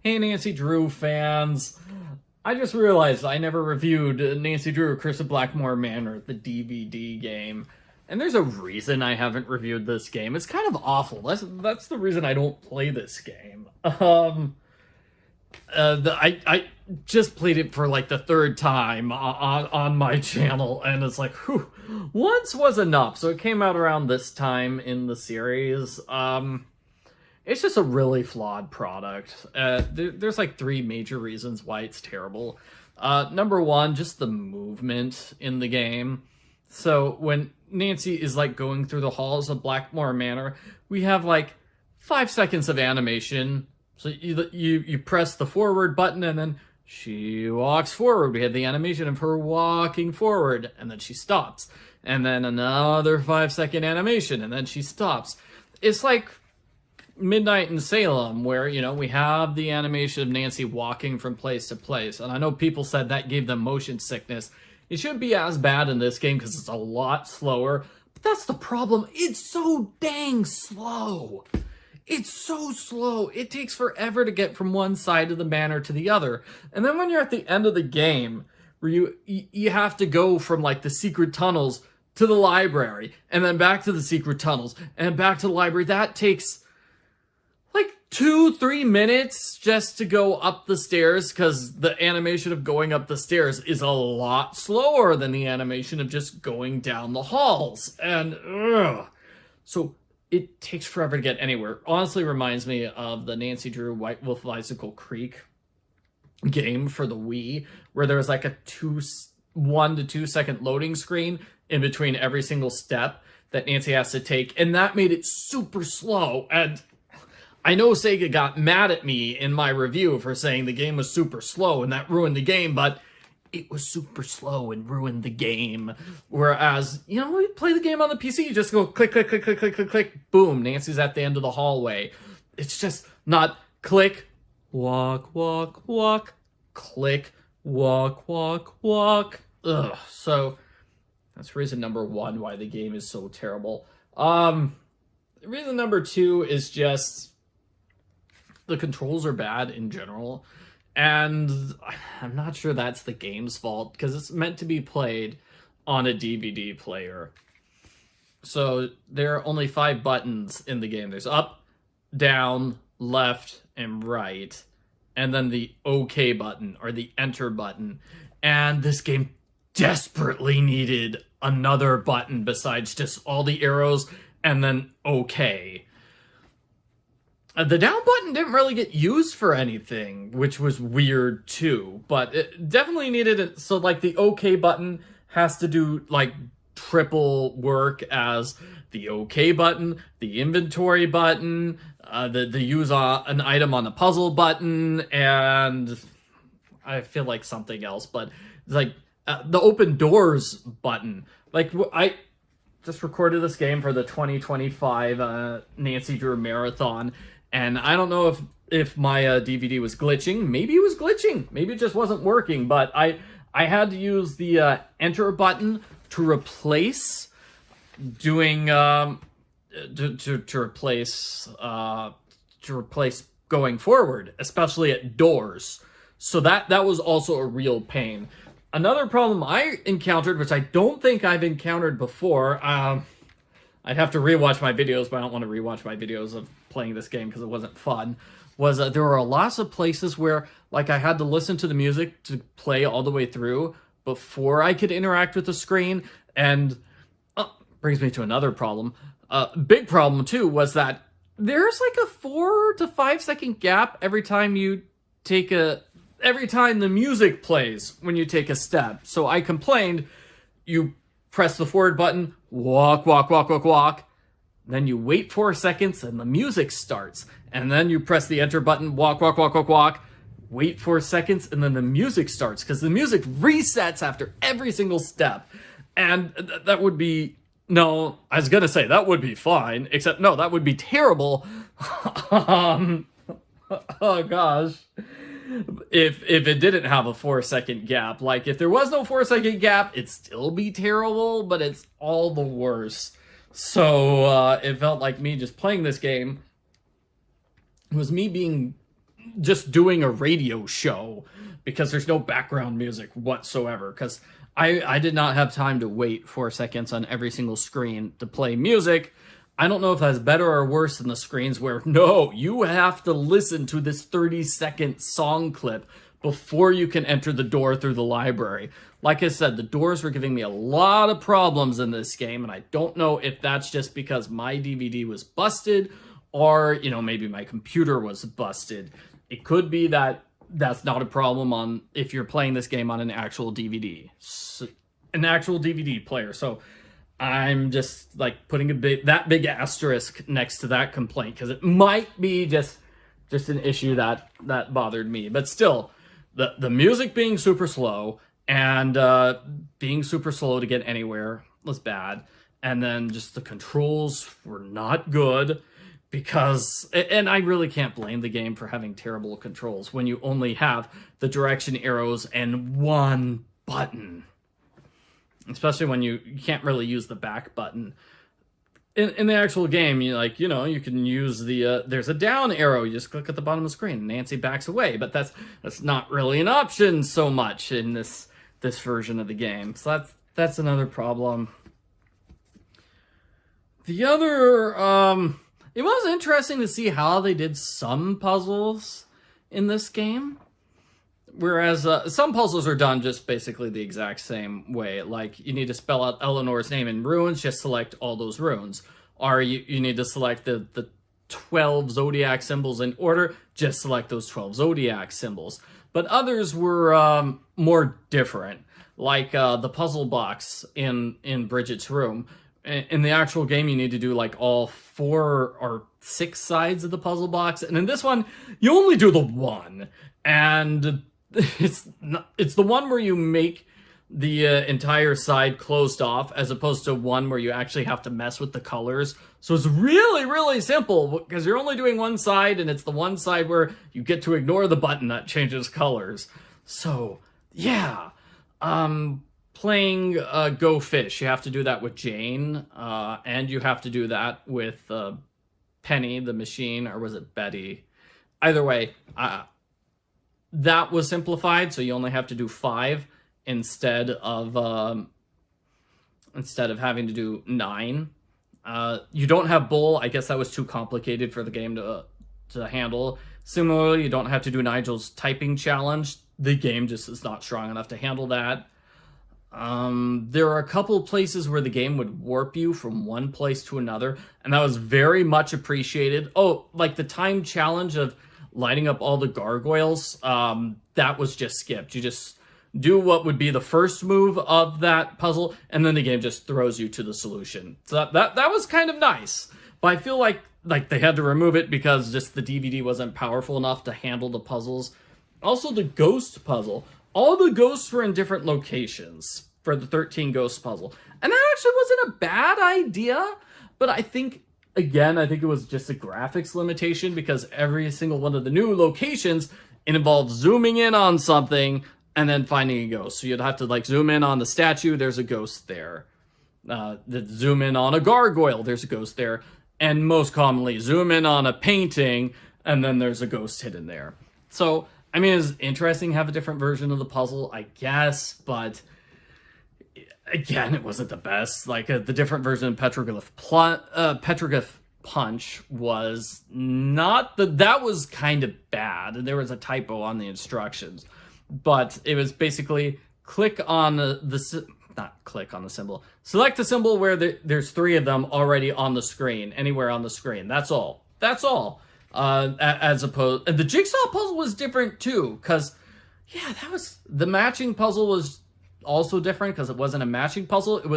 Hey, Nancy Drew fans. I just realized I never reviewed Nancy Drew Curse of Blackmoor Manor, the DVD game. And there's a reason I haven't reviewed this game. It's kind of awful. That's the reason I don't play this game. I just played it for like the third time on my channel, and it's like, whew, once was enough. So it came out around this time in the series. It's just a really flawed product. There's like three major reasons why it's terrible. Number one, just the movement in the game. So when Nancy is like going through the halls of Blackmoor Manor, we have like 5 seconds of animation. So you press the forward button and then she walks forward. We have the animation of her walking forward and then she stops. And then another 5 second animation and then she stops. It's like Midnight in Salem, where, you know, we have the animation of Nancy walking from place to place. And I know people said that gave them motion sickness. It shouldn't be as bad in this game because it's a lot slower. But that's the problem. It's so dang slow. It's so slow. It takes forever to get from one side of the manor to the other. And then when you're at the end of the game, where you have to go from like the secret tunnels to the library, and then back to the secret tunnels, and back to the library, that takes like 2-3 minutes just to go up the stairs, because the animation of going up the stairs is a lot slower than the animation of just going down the halls. And so it takes forever to get anywhere. Honestly, reminds me of the Nancy Drew White Wolf of Icicle Creek game for the Wii, where there was like a 1 to 2 second loading screen in between every single step that Nancy has to take, and that made it super slow. And I know Sega got mad at me in my review for saying the game was super slow and that ruined the game, but it was super slow and ruined the game. Whereas, you know, you play the game on the PC, you just go click, click, click, click, click, click, click, boom, Nancy's at the end of the hallway. It's just not click, walk, walk, walk, click, walk, walk, walk. Ugh. So that's reason number one why the game is so terrible. Reason number two is just the controls are bad in general, and I'm not sure that's the game's fault because it's meant to be played on a DVD player. So there are only 5 buttons in the game. There's up, down, left, and right, and then the OK button or the enter button. And this game desperately needed another button besides just all the arrows and then OK. The down button didn't really get used for anything, which was weird too, but it definitely needed it. So like the OK button has to do like triple work as the OK button, the inventory button, the use an item on the puzzle button, and I feel like something else, but it's like the open doors button. Like I just recorded this game for the 2025 Nancy Drew Marathon, and I don't know if my DVD was glitching. Maybe it was glitching. Maybe it just wasn't working. But I had to use the enter button to replace doing to replace going forward, especially at doors. So that was also a real pain. Another problem I encountered, which I don't think I've encountered before, I'd have to rewatch my videos, but I don't want to rewatch my videos of playing this game because it wasn't fun, was there were lots of places where like I had to listen to the music to play all the way through before I could interact with the screen. And brings me to another problem. Big problem too was that there's like a 4 to 5 second gap every time the music plays when you take a step. So I complained, you press the forward button, walk, walk, walk, walk, walk. Then you wait 4 seconds and the music starts. And then you press the enter button, walk, walk, walk, walk, walk. Wait 4 seconds and then the music starts because the music resets after every single step. And that would be, no, I was going to say that would be fine, except no, that would be terrible. Oh gosh. If it didn't have a 4 second gap, like if there was no 4 second gap, it'd still be terrible, but it's all the worse. So it felt like me just playing this game was me being just doing a radio show because there's no background music whatsoever. Because I did not have time to wait 4 seconds on every single screen to play music. I don't know if that's better or worse than the screens where, no, you have to listen to this 30-second song clip before you can enter the door through the library. Like I said, the doors were giving me a lot of problems in this game, and I don't know if that's just because my DVD was busted or, you know, maybe my computer was busted. It could be that that's not a problem on if you're playing this game on an actual DVD. An actual DVD player. So I'm just like putting that big asterisk next to that complaint because it might be just an issue that bothered me. But still, the music being super slow and being super slow to get anywhere was bad. And then just the controls were not good because, and I really can't blame the game for having terrible controls when you only have the direction arrows and one button. Especially when you can't really use the back button. In the actual game, you can use the, there's a down arrow, you just click at the bottom of the screen, and Nancy backs away, but that's not really an option so much in this version of the game. So that's another problem. The other, it was interesting to see how they did some puzzles in this game. Whereas some puzzles are done just basically the exact same way. Like, you need to spell out Eleanor's name in runes, just select all those runes. Or you need to select the 12 zodiac symbols in order, just select those 12 zodiac symbols. But others were more different. Like the puzzle box in Bridget's room. In the actual game, you need to do like all 4 or 6 sides of the puzzle box. And in this one, you only do the one. And it's the one where you make the entire side closed off as opposed to one where you actually have to mess with the colors. So it's really, really simple because you're only doing one side and it's the one side where you get to ignore the button that changes colors. So, yeah. Playing Go Fish, you have to do that with Jane, and you have to do that with Penny, the machine, or was it Betty? Either way, that was simplified, so you only have to do 5 instead of having to do 9. You don't have Bull. I guess that was too complicated for the game to handle. Similarly, you don't have to do Nigel's typing challenge. The game just is not strong enough to handle that. There are a couple places where the game would warp you from one place to another, and that was very much appreciated. Oh, like the time challenge of lighting up all the gargoyles, that was just skipped. You just do what would be the first move of that puzzle, and then the game just throws you to the solution. So that was kind of nice. But I feel like they had to remove it because just the DVD wasn't powerful enough to handle the puzzles. Also, the ghost puzzle. All the ghosts were in different locations for the 13 ghost puzzle. And that actually wasn't a bad idea, but I think it was just a graphics limitation because every single one of the new locations involved zooming in on something and then finding a ghost. So you'd have to zoom in on the statue, there's a ghost there. Zoom in on a gargoyle, there's a ghost there. And most commonly, zoom in on a painting and then there's a ghost hidden there. So, I mean, it's interesting to have a different version of the puzzle, I guess, but again, it wasn't the best. The different version of Petroglyph Punch was not that was kind of bad. There was a typo on the instructions, but it was basically click on not click on the symbol. Select the symbol where there's 3 of them already on the screen, anywhere on the screen. That's all. That's all. As opposed, and the jigsaw puzzle was different too, because the matching puzzle was also different because it wasn't a matching puzzle. It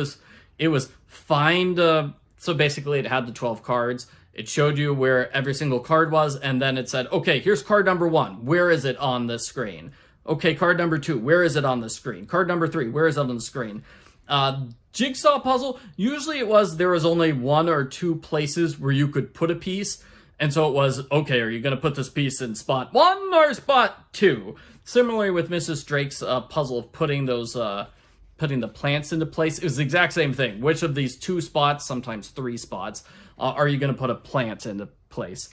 was find. So basically, it had the 12 cards. It showed you where every single card was, and then it said, "Okay, here's card number 1. Where is it on the screen? Okay, card number 2. Where is it on the screen? Card number 3. Where is it on the screen?" Jigsaw puzzle. Usually, there was only 1 or 2 places where you could put a piece. And so it was, okay, are you going to put this piece in spot 1 or spot 2? Similarly with Mrs. Drake's puzzle of putting the plants into place, it was the exact same thing. Which of these 2 spots, sometimes 3 spots, are you going to put a plant into place?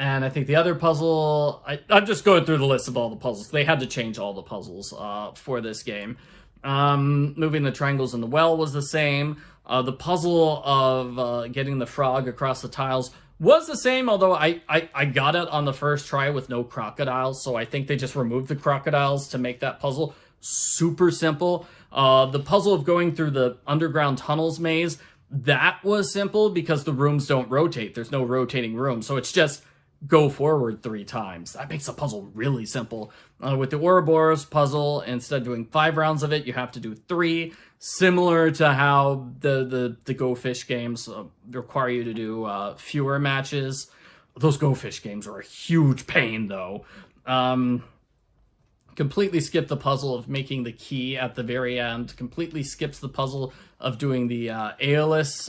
And I think the other puzzle, I'm just going through the list of all the puzzles. They had to change all the puzzles for this game. Moving the triangles in the well was the same. The puzzle of getting the frog across the tiles was the same, although I got it on the first try with no crocodiles, so I think they just removed the crocodiles to make that puzzle super simple. The puzzle of going through the underground tunnels maze, that was simple because the rooms don't rotate. There's no rotating room, so it's just go forward 3 times. That makes the puzzle really simple. With the Ouroboros puzzle, instead of doing 5 rounds of it, you have to do 3. Similar to how the Go Fish games require you to do fewer matches. Those Go Fish games are a huge pain, though. Completely skipped the puzzle of making the key at the very end. Completely skips the puzzle of doing the Aeolus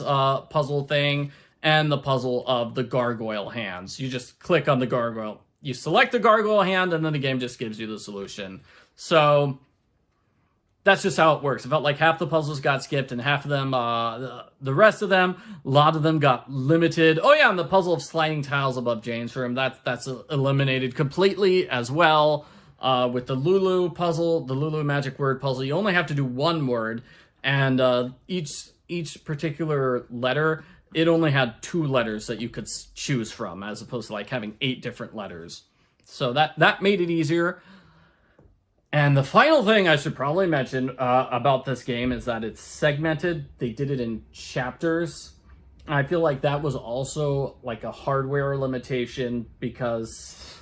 puzzle thing. And the puzzle of the gargoyle hands. You just click on the gargoyle. You select the gargoyle hand, and then the game just gives you the solution. So that's just how it works. It felt like half the puzzles got skipped, and half of them, the rest of them, a lot of them got limited. Oh yeah, and the puzzle of sliding tiles above Jane's room, that's eliminated completely as well. With the Lulu puzzle, the Lulu magic word puzzle, you only have to do 1 word, and each particular letter, it only had 2 letters that you could choose from, as opposed to like having 8 different letters. So that made it easier. And the final thing I should probably mention about this game is that it's segmented. They did it in chapters. I feel like that was also like a hardware limitation because,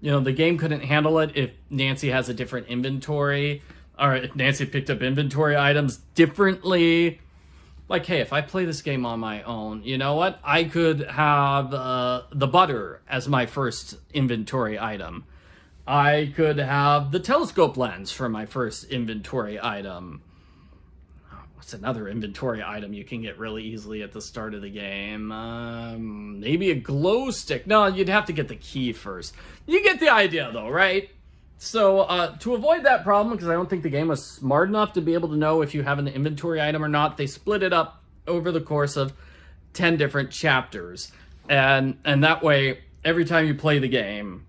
you know, the game couldn't handle it if Nancy has a different inventory, or if Nancy picked up inventory items differently. Like, hey, if I play this game on my own, you know what? I could have the butter as my first inventory item. I could have the telescope lens for my first inventory item. What's another inventory item you can get really easily at the start of the game? Maybe a glow stick. No, you'd have to get the key first. You get the idea, though, right? So to avoid that problem, because I don't think the game was smart enough to be able to know if you have an inventory item or not, they split it up over the course of 10 different chapters. And that way, every time you play the game,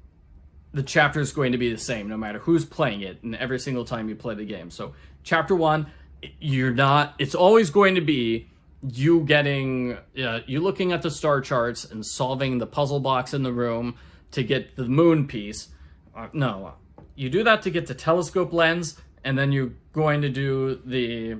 the chapter is going to be the same, no matter who's playing it, and every single time you play the game. So chapter 1, it's always going to be you looking at the star charts and solving the puzzle box in the room to get the moon piece. No. You do that to get the telescope lens, and then you're going to do the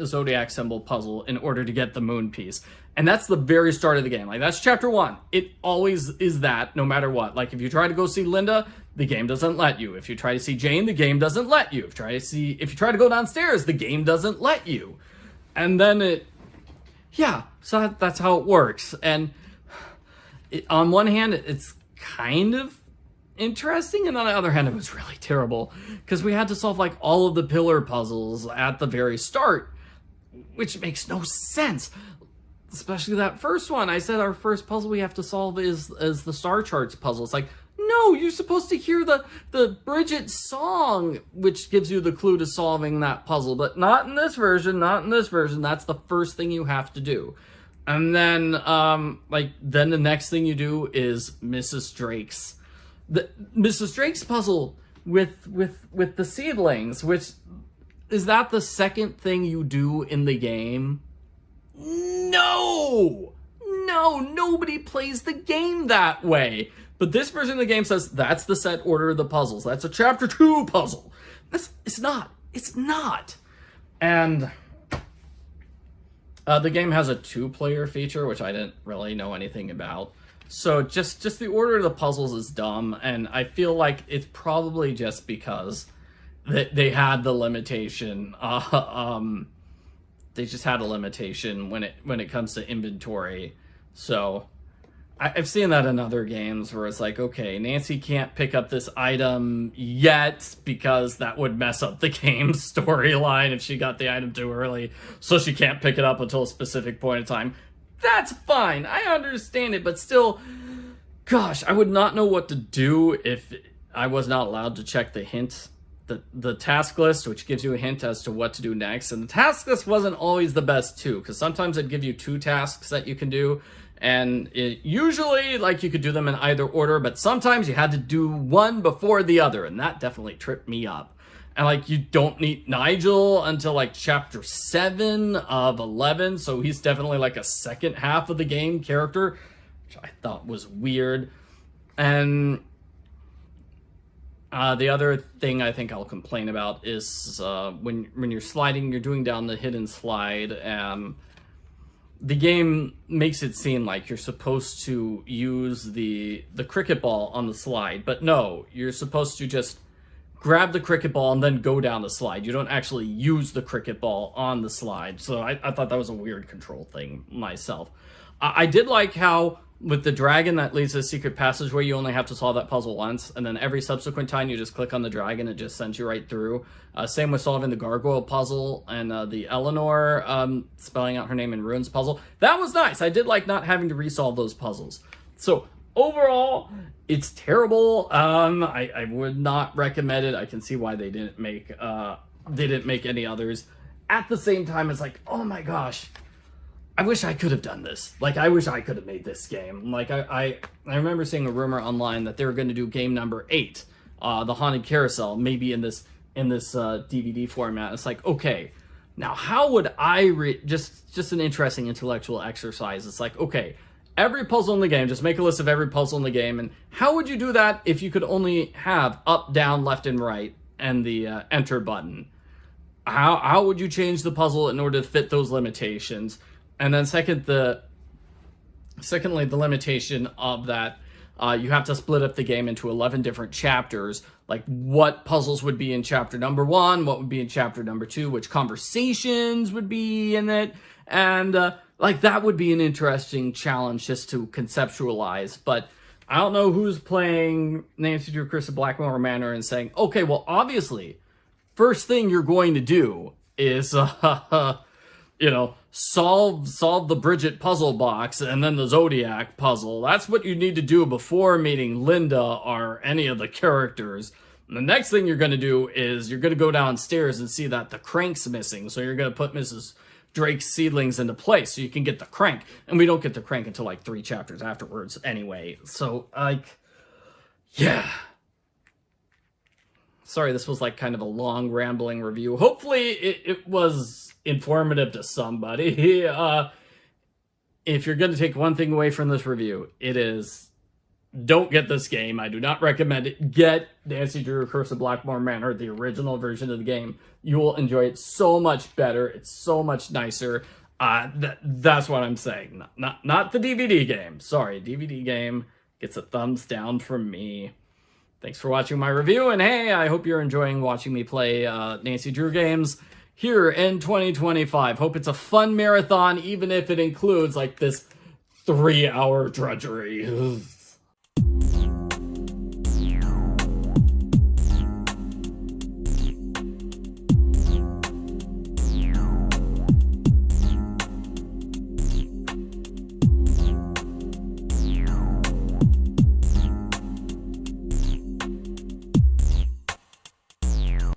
zodiac symbol puzzle in order to get the moon piece. And that's the very start of the game. Like, that's chapter 1. It always is that, no matter what. Like, if you try to go see Linda, the game doesn't let you. If you try to see Jane, the game doesn't let you. If you try to go downstairs, the game doesn't let you. And then so that's how it works. And on one hand, it's kind of interesting, and on the other hand, it was really terrible because we had to solve like all of the pillar puzzles at the very start, which makes no sense. Especially that first one. I said our first puzzle we have to solve is the star charts puzzle. It's like, no, you're supposed to hear the Bridget song, which gives you the clue to solving that puzzle, but not in this version. That's the first thing you have to do. And then then the next thing you do is Mrs. Drake's puzzle with the seedlings, which is that the second thing you do in the game? No, nobody plays the game that way. But this version of the game says that's the set order of the puzzles. That's a chapter 2 puzzle. It's not. And the game has a 2-player feature, which I didn't really know anything about. So just the order of the puzzles is dumb, and I feel like it's probably just because they had the limitation. They just had a limitation when it comes to inventory. So I've seen that in other games where it's like, okay, Nancy can't pick up this item yet because that would mess up the game's storyline if she got the item too early, so she can't pick it up until a specific point in time. That's fine. I understand it, but still, gosh, I would not know what to do if I was not allowed to check the hint, the task list, which gives you a hint as to what to do next. And the task list wasn't always the best too, because sometimes it'd give you 2 tasks that you can do, And usually, like, you could do them in either order, but sometimes you had to do one before the other, and that definitely tripped me up. And, like, you don't meet Nigel until, like, chapter 7 of 11, so he's definitely, like, a second half of the game character, which I thought was weird. And the other thing I think I'll complain about is when you're sliding, you're doing down the hidden slide, the game makes it seem like you're supposed to use the cricket ball on the slide, but no, you're supposed to just grab the cricket ball and then go down the slide. You don't actually use the cricket ball on the slide. So I thought that was a weird control thing myself. I did like how with the dragon that leads to the secret passageway, you only have to solve that puzzle once, and then every subsequent time you just click on the dragon, it just sends you right through. Same with solving the gargoyle puzzle and the Eleanor spelling out her name in runes puzzle. That was nice. I did like not having to resolve those puzzles. So overall, it's terrible. I would not recommend it. I can see why they didn't make any others. At the same time, it's like, oh my gosh, I wish I could have done this. Like, I wish I could have made this game. Like, I remember seeing a rumor online that they were going to do game number 8, the Haunted Carousel, maybe in this DVD format. It's like, okay, now how would I just an interesting intellectual exercise. It's like, okay, every puzzle in the game, just make a list of every puzzle in the game, and how would you do that if you could only have up, down, left, and right, and the enter button? How would you change the puzzle in order to fit those limitations? And then secondly, the limitation of that, you have to split up the game into 11 different chapters. Like, what puzzles would be in chapter number 1, what would be in chapter number 2, which conversations would be in it, and like, that would be an interesting challenge just to conceptualize. But I don't know who's playing Nancy Drew Chris of Blackmoor Manor and saying, okay, well, obviously, first thing you're going to do is solve the Bridget puzzle box and then the Zodiac puzzle. That's what you need to do before meeting Linda or any of the characters. And the next thing you're going to do is you're going to go downstairs and see that the crank's missing. So you're going to put Mrs. Drake's seedlings into place so you can get the crank. And we don't get the crank until like 3 chapters afterwards anyway. So, like, yeah. Sorry, this was like kind of a long, rambling review. Hopefully it was informative to somebody. If you're going to take one thing away from this review, it is, don't get this game. I do not recommend it. Get Nancy Drew Curse of Blackmoor Manor, the original version of the game. You will enjoy it so much better. It's so much nicer. That's what I'm saying. Not the DVD game. Sorry, DVD game gets a thumbs down from me. Thanks for watching my review, and hey, I hope you're enjoying watching me play Nancy Drew games here in 2025. Hope it's a fun marathon, even if it includes, like, this 3-hour drudgery.